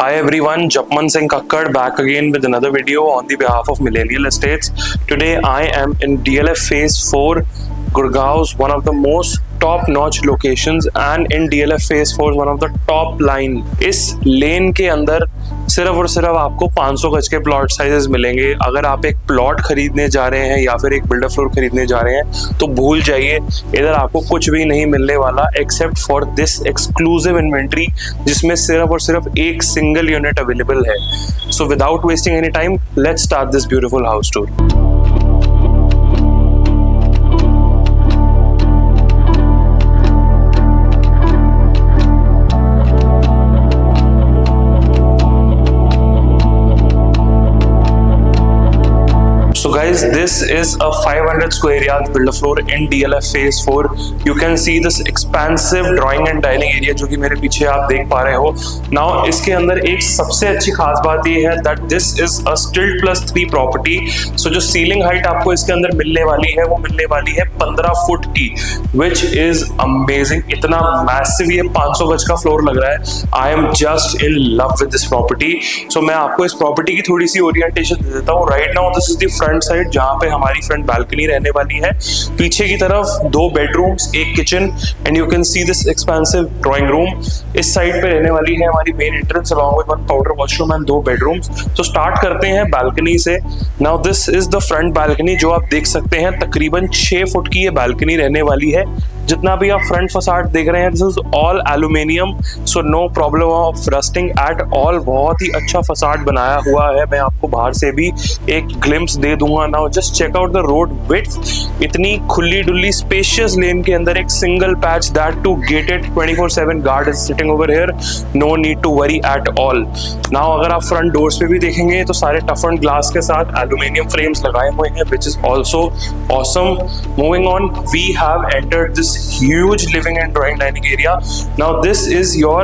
Hi everyone, Japman Singh Kakkad back again with another video on the behalf of Millennial Estates. Today I am in DLF Phase 4, Gurgaon's one of the most top-notch locations, and in DLF Phase 4 one of the top line. इस लेन के अंदर सिर्फ और सिर्फ आपको 500 गज के plot sizes मिलेंगे। अगर आप एक प्लॉट खरीदने जा रहे हैं या फिर एक बिल्डर फ्लोर खरीदने जा रहे हैं तो भूल जाइए, इधर आपको कुछ भी नहीं मिलने वाला except for this exclusive inventory जिसमें सिर्फ और सिर्फ एक सिंगल यूनिट अवेलेबल है। So without wasting any time, let's start this beautiful house tour. So guys, this is a 500 square yard builder floor in DLF Phase 4. You can see this expansive drawing and dining area जो कि मेरे पीछे आप देख पा रहे हो। Now इसके अंदर एक सबसे अच्छी खास बात ये है that this is a stilt plus 3 property. So जो सीलिंग हाइट आपको इसके अंदर मिलने वाली है वो मिलने वाली है 15 फुट की, which is amazing। इतना मैसिव ये 500 गज का फ्लोर लग रहा है। I am just in love with this property. So मैं आपको इस प्रॉपर्टी की थोड़ी सी ओरिएंटेशन दे देता हूँ। Right now this is the front side जहां पे हमारी फ्रंट बालकनी रहने वाली है। पीछे की तरफ 2 बेडरूम्स, एक kitchen, and you can see this expensive drawing room. इस साइड पे रहने वाली है हमारी main entrance along with 1 powder washroom and 2 bedrooms. तो स्टार्ट करते हैं बालकनी से। Now this is the front balcony जो आप देख सकते हैं। तकरीबन 6 फुट की ये बालकनी रहने वाली है। जितना भी आप फ्रंट फसाड देख रहे हैं, this is all aluminium, so no problem of rusting at all. बहुत ही अच्छा फसाड बनाया हुआ है। मैं आपको बाहर से भी एक ग्लिम्स दे दूंगा। Now just check out the road width. इतनी खुली डुल्ली स्पेशियस लेन के अंदर एक single patch, that too gated 24/7 guard is sitting over here. No need to worry at all. Now अगर आप फ्रंट डोर्स पे भी देखेंगे तो सारे टफन्ड ग्लास के साथ एल्यूमिनियम फ्रेम्स लगाए हुए हैं, which is also awesome. Moving on, we have entered this huge living and drawing dining area. Now this is your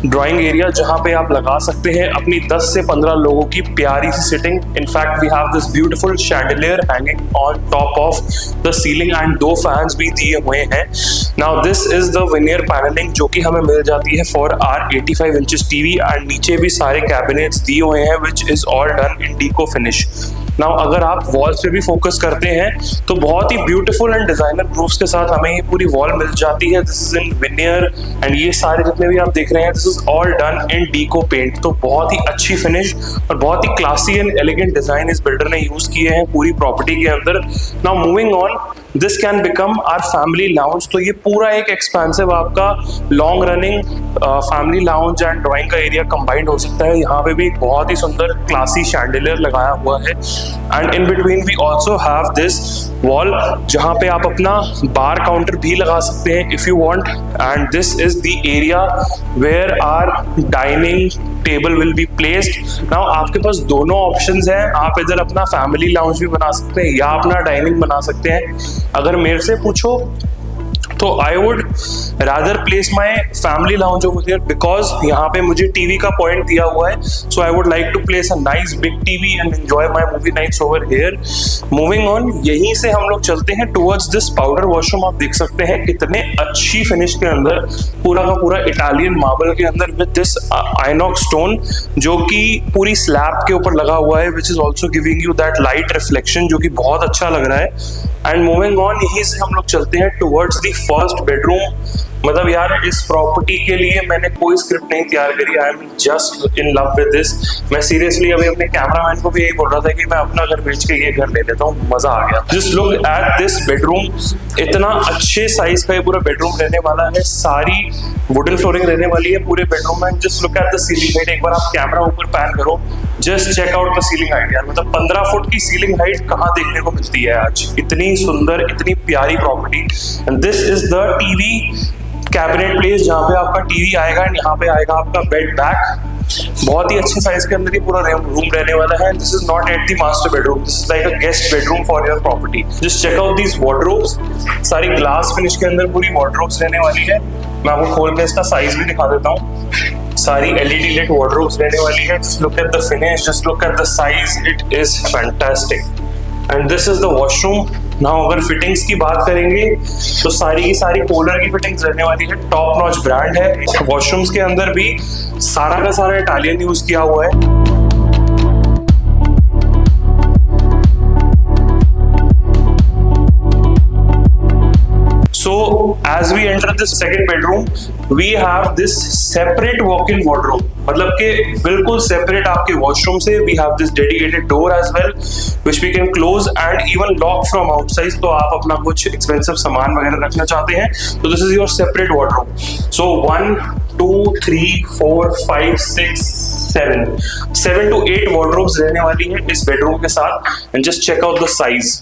drawing area जहाँ पे आप लगा सकते हैं अपनी 10 से 15 लोगों की प्यारी सी sitting. In fact we have this beautiful chandelier hanging on top of the ceiling and 2 fans भी दिए हुए हैं। Now this is the veneer paneling जो कि हमें मिल जाती है for our 85 inches TV, and नीचे भी सारे cabinets दिए हुए हैं which is all done in deco finish। Now अगर आप वॉल्स पे भी फोकस करते हैं तो बहुत ही ब्यूटीफुल एंड डिजाइनर प्रूफ्स के साथ हमें ये पूरी वॉल मिल जाती है। This is in veneer, and ये सारे जितने भी आप देख रहे हैं this is all done in deco paint. तो बहुत ही अच्छी फिनिश और बहुत ही क्लासी एंड एलिगेंट डिजाइन इस बिल्डर ने यूज किए हैं पूरी प्रॉपर्टी के अंदर। Now moving on, this can become our family lounge. तो ये पूरा एक एक्सपेंसिव आपका long running family lounge and drawing का एरिया कंबाइंड हो सकता है। यहाँ पे भी एक बहुत ही सुंदर क्लासी शैंडिलियर लगाया हुआ है, and in between we also have this wall जहाँ पे आप अपना बार काउंटर भी लगा सकते हैं if you want. And this is the area where our dining table will be placed. Now आपके पास दोनों ऑप्शंस हैं। आप इधर अपना फैमिली लाउंज भी बना सकते हैं या अपना डाइनिंग बना सकते हैं। अगर मेरे से पूछो तो I would rather place my family lounge over here because यहाँ पे मुझे टीवी का पॉइंट दिया हुआ है। So I would like to place a nice big TV and enjoy my movie nights over here. Moving on, यहीं से हम लोग चलते हैं टुवर्ड्स दिस पाउडर वॉशरूम। आप देख सकते हैं कितने अच्छी फिनिश के अंदर, पूरा का पूरा इटालियन मार्बल के अंदर विद दिस आइनॉक्स स्टोन जो कि पूरी स्लैब के ऊपर लगा हुआ है, विच is also giving you that light reflection जो कि बहुत अच्छा लग रहा है। एंड मूविंग ऑन, यहीं से हम लोग चलते हैं टुवर्ड्स द फर्स्ट बेडरूम। मतलब यार इस प्रॉपर्टी के लिए मैंने कोई स्क्रिप्ट नहीं तैयार करी। I am just in love with this. मैं सीरियसली अभी अपने कैमरामैन को भी यही बोल रहा था कि मैं अपना घर बेच के ये घर ले लेता हूँ, मजा आ गया। Just look at this bedroom. इतना अच्छे साइज का ये पूरा बेडरूम रहने वाला है। सारी वुडन फ्लोरिंग रहने वाली है पूरे बेडरूम में। Just look at the ceiling height. एक बार आप कैमरा ऊपर पैन करो, just check out the ceiling height. यार मतलब 15 फुट की सीलिंग हाइट कहाँ देखने को मिलती है आज। इतनी सुंदर, इतनी प्यारी property. And this is the TV cabinet place जहाँ पे आपका टीवी आएगा, एंड यहाँ पे आएगा आपका बेड बैक। बहुत ही अच्छे साइज के अंदर ये पूरा रूम रहने वाला है। This is not at the master bedroom, this is like a guest bedroom for your property. Just check out these wardrobes. सारी ग्लास फिनिश के अंदर पूरी वार्डरोब्स रहने वाली है। मैं आपको खोल के इसका साइज भी दिखा देता हूँ। सारी LED lit वार्डरोब्स रहने वाली है। Just look at the finish, just look at the size, it is fantastic. And this is the washroom. Now अगर फिटिंग्स की बात करेंगे तो सारी की सारी पोलर की फिटिंग्स रहने वाली है, टॉप नॉच ब्रांड है। वॉशरूम्स के अंदर भी सारा का सारा इटालियन यूज किया हुआ है। So as we enter this second bedroom, we have this separate walk-in wardrobe. मतलब कि बिल्कुल separate आपके washroom से we have this dedicated door as well, which we can close and even lock from outside. तो आप अपना कुछ expensive सामान वगैरह रखना चाहते हैं तो this is your separate wardrobe. So 1, 2, 3, 4, 5, 6, 7 to 8 wardrobes रहने वाली है इस bedroom के साथ, and just check out the size.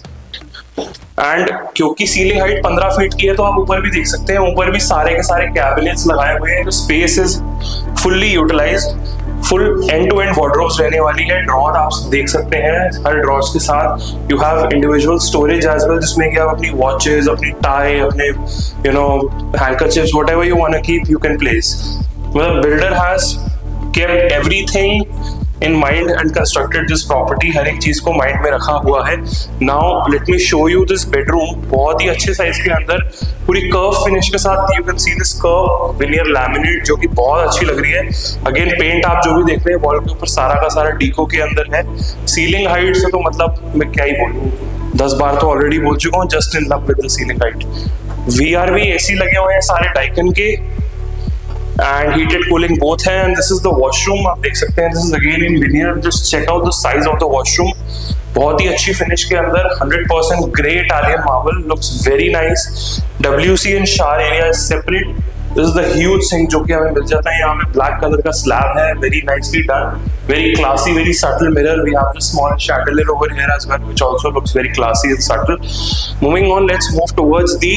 And क्योंकि सीलिंग हाइट 15 फीट की है तो आप ऊपर भी देख सकते हैं, ऊपर भी सारे के सारे कैबिनेट्स लगाए हुए हैं। तो space is fully utilised, full end to end wardrobes रहने वाली है। ड्रॉर आप देख सकते हैं, हर ड्रॉर्स के साथ you have individual storage as well, जिसमें कि आप अपनी वॉचेस, अपनी टाई, अपने handkerchiefs, whatever you want to keep you can place. मतलब builder has kept everything in mind and constructed this property, हर एक चीज को माइंड में रखा हुआ है। Now let me show you this bedroom, बहुत ही अच्छे साइज के अंदर, पूरी कर्व फिनिश के साथ। You can see this curve veneer laminate जो कि बहुत अच्छी लग रही है। अगेन पेंट आप जो भी देख रहे हैं वॉल के ऊपर सारा का सारा डीको के अंदर है। सीलिंग हाइट से तो मतलब मैं क्या ही बोलूं, 10 बार तो ऑलरेडी बोल चुका हूँ, just in love with the ceiling height. VRV AC लगे हुए हैं सारे डाइकन के, and heated cooling both है। and this is the washroom, आप देख सकते हैं, this is again in veneer, just check out the size of the washroom, बहुत ही अच्छी फिनिश के अंदर, 100% grey Italian marble, looks very nice। WC and shower area is separate। this is the huge sink जो कि हमें मिल जाता है, यहाँ पे ब्लैक कलर का स्लैब है, very nicely done, very classy, very subtle mirror। we have the small chandelier over here as well, which also looks very classy and subtle। moving on, let's move towards the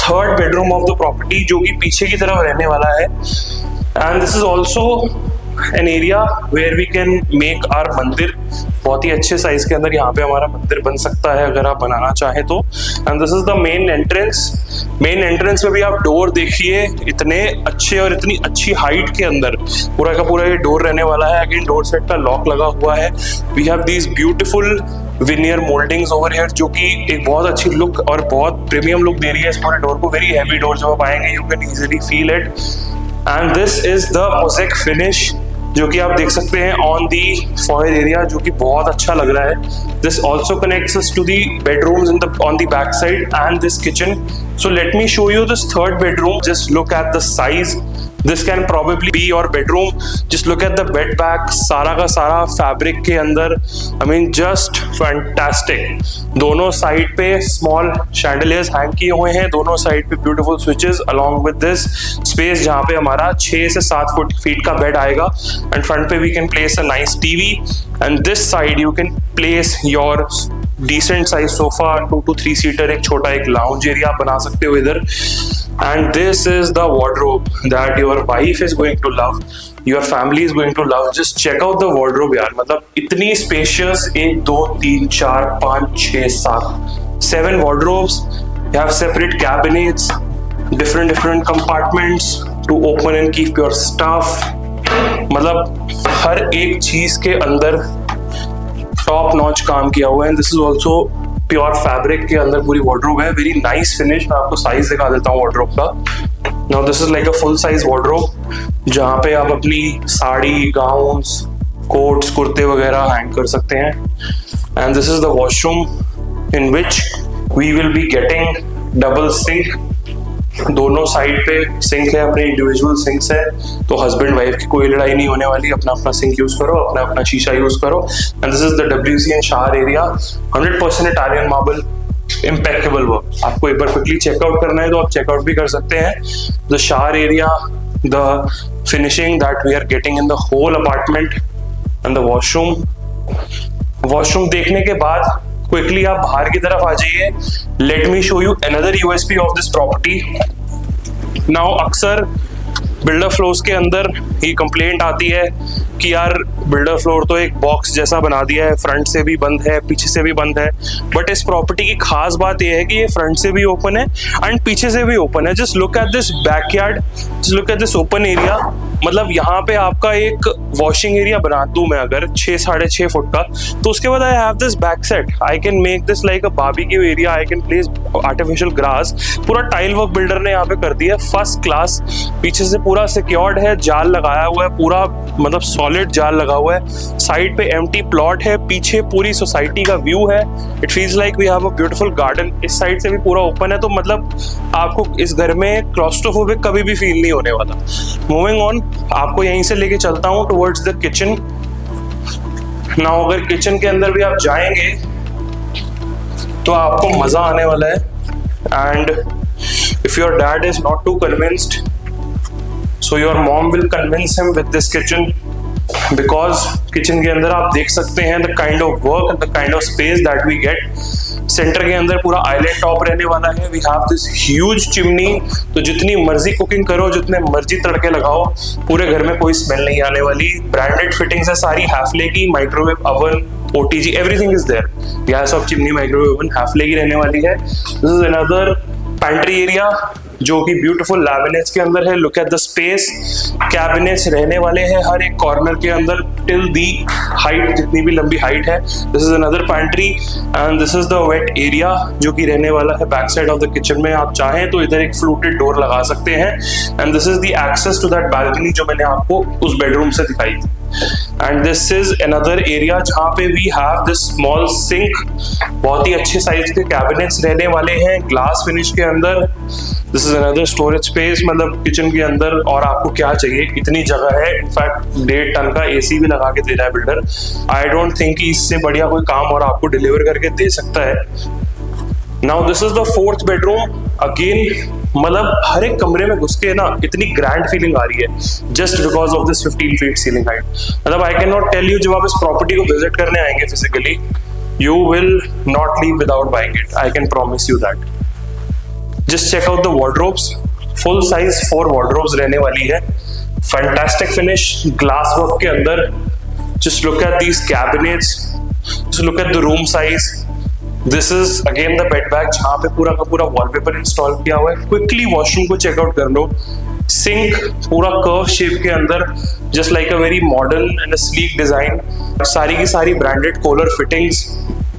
third bedroom of the property जो कि पीछे की तरफ रहने वाला है। And this is also an area where we can make our mandir, बहुत ही अच्छे साइज के अंदर यहाँ पे हमारा मंदिर बन सकता है अगर आप बनाना चाहें तो। And this is the main entrance. Main entrance में भी आप डोर देखिए, इतने अच्छे और इतनी अच्छी हाइट के अंदर पूरा का पूरा ये डोर रहने वाला है। अगेन डोर सेट का लॉक लगा हुआ है। We have these beautiful veneer mouldings over here जो कि एक बहुत अच्छी लुक और बहुत प्रीमियम लुक दे रही है इस पूरे डोर को। वेरी हैवी डोर, जब आप आएंगे you can easily feel it. And this is the mosaic finish जो कि आप देख सकते हैं ऑन दी फॉयर एरिया, जो कि बहुत अच्छा लग रहा है। This also connects us to the bedrooms in the on the back side and this kitchen. So let me show you this third bedroom. Just look at the size, this can probably be your bedroom। just look at the bed back, सारा का सारा fabric के अंदर, I mean just fantastic। दोनों side पे small chandeliers hang किए हुए हैं, दोनों साइड पे beautiful switches along with this space जहाँ पे हमारा 6 से 7 फीट का बेड आएगा। एंड फ्रंट पे we can place a nice TV and this side you can place your decent size sofa, 2 to 3 seater, एक छोटा एक लाउंज एरिया आप बना सकते हो इधर। And this is the wardrobe that your wife is going to love, your family is going to love। just check out the wardrobe यार, मतलब इतनी spacious, 1 2 3 4 5 6 7 wardrobes। you have separate cabinets, different compartments to open and keep your stuff। मतलब हर एक चीज के अंदर top notch काम किया हुआ है। This is also pure fabric के अंदर पूरी वार्डरोब है, वेरी नाइस फिनिश। मैं आपको साइज दिखा देता हूँ वार्डरोब का। Now this is like a full size wardrobe जहाँ पे आप अपनी साड़ी, गाउन्स, कोट्स, कुर्ते वगैरह हैंग कर सकते हैं। And this is the washroom in which we will be getting double sink. दोनों साइड पे सिंक है, अपने इंडिविजुअल सिंक्स है, तो हस्बैंड वाइफ की कोई लड़ाई नहीं होने वाली। अपना अपना सिंक यूज करो, अपना अपना शीशा यूज करो। And this is the WC and shower area, 100% Italian marble, impeccable work. आपको एक बार क्विकली चेकआउट करना है तो आप चेकआउट भी कर सकते हैं। The shower area, the finishing that we are getting in the whole apartment and the washroom देखने के बाद क्विकली आप बाहर की तरफ आ जाइए। Late me show you another USP of this property. Now अक्सर बिल्डर फ्लोर्स के अंदर ये कंप्लेंट आती है कि यार बिल्डर फ्लोर तो एक बॉक्स जैसा बना दिया है, फ्रंट से भी बंद है, पीछे से भी बंद है। बट इस प्रॉपर्टी की खास बात यह है कि ये फ्रंट से भी ओपन है एंड पीछे से भी ओपन है। Just look at this backyard, just look at this open area. मतलब यहाँ पे आपका एक वॉशिंग एरिया बना दूं मैं अगर 6-6.5 फुट का, तो उसके बाद I have this back set, I can make this like a barbecue area, I can place artificial grass. पूरा टाइल वर्क बिल्डर ने यहाँ पे कर दिया है, फर्स्ट क्लास। पीछे से पूरा सिक्योर्ड है, जाल लगाया हुआ है पूरा, मतलब सॉलिड जाल लगा हुआ है। साइड पे एम्प्टी प्लॉट है, पीछे पूरी सोसाइटी का व्यू है। It feels like we have a beautiful garden. इस साइड से भी पूरा ओपन है, तो मतलब आपको इस घर में क्लॉस्ट्रोफोबिक कभी भी फील नहीं होने वाला। मूविंग ऑन, आपको यहीं से लेके चलता हूँ टुवर्ड्स द किचन। नाउ अगर किचन के अंदर भी आप जाएंगे तो आपको मजा आने वाला है। And if your dad is not too convinced, so your mom will convince him with this kitchen, because kitchen के अंदर आप देख सकते हैं the kind of work, the kind of space that we get. Centre के अंदर पूरा island top रहने वाला है। We have this huge chimney, तो जितनी मर्जी कुकिंग करो, जितने मर्जी तड़के लगाओ, पूरे घर में कोई स्मेल नहीं आने वाली। ब्रांडेड फिटिंग्स है सारी हैफले की, microwave oven, OTG, everything is there. Gas of chimney, microwave oven Hafele की रहने वाली है। This is another pantry area जो कि ब्यूटीफुल लैमिनेट्स के अंदर है। Look at the space, cabinets रहने वाले हैं हर एक कॉर्नर के अंदर टिल दी हाइट, जितनी भी लंबी हाइट है। This is another pantry and this is the wait area जो कि रहने वाला है back side of the kitchen में। आप चाहें तो इधर एक फ्लूटेड डोर लगा सकते हैं and this is the access to that balcony जो मैंने आपको उस बेडरूम से दिखाई थी। And this is another area जहाँ पे we have this small sink, बहुत ही अच्छे साइज के कैबिनेट्स रहने वाले हैं ग्लास फिनिश के अंदर। This is another storage space, मतलब किचन के अंदर और आपको क्या चाहिए, इतनी जगह है। इनफैक्ट 1.5 टन का AC भी लगा के दे रहा है बिल्डर। आई डोंट थिंक कि इससे बढ़िया कोई काम और आपको डिलीवर करके दे सकता है। Now this is the 4th bedroom. Again मतलब हर एक कमरे में घुस के ना इतनी ग्रैंड फीलिंग आ रही है just because of this 15 feet ceiling height. मतलब I can not tell you, जब आप इस प्रॉपर्टी को विजिट करने आएंगे physically, you will not leave without buying it, I can promise you that. Just check out the wardrobes, full size 4 wardrobes रहने वाली है। फैंटास्टिक फिनिश ग्लास वर्क के अंदर। Just look at these cabinets, just look at the room size. This is again the bed bag जहाँ पे पूरा का पूरा वॉलपेपर इंस्टॉल किया हुआ है। क्विकली वॉशरूम को चेकआउट कर लो। सिंक पूरा कर्व शेप के अंदर, just like a very modern and sleek design. सारी की सारी branded collar fittings,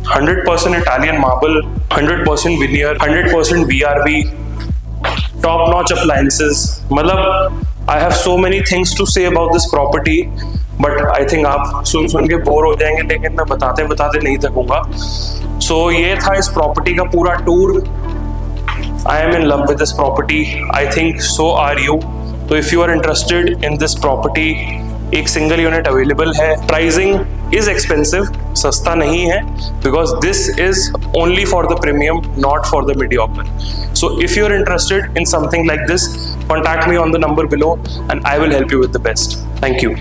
100% Italian marble, 100% veneer, 100% VRV, top notch appliances. मतलब I have so many things to say about this property, but I think आप सुन सुन के bore हो जाएंगे, लेकिन मैं बताते बताते नहीं थकूंगा। सो ये था इस प्रॉपर्टी का पूरा tour. I am in love with this property, I think so are you. तो if you are interested in this property, एक सिंगल यूनिट अवेलेबल है। प्राइसिंग इज एक्सपेंसिव, सस्ता नहीं है, because this is only for the premium, not for the mediocre. So if you are interested in something like this, contact me on the number below and I will help you with the best. Thank you.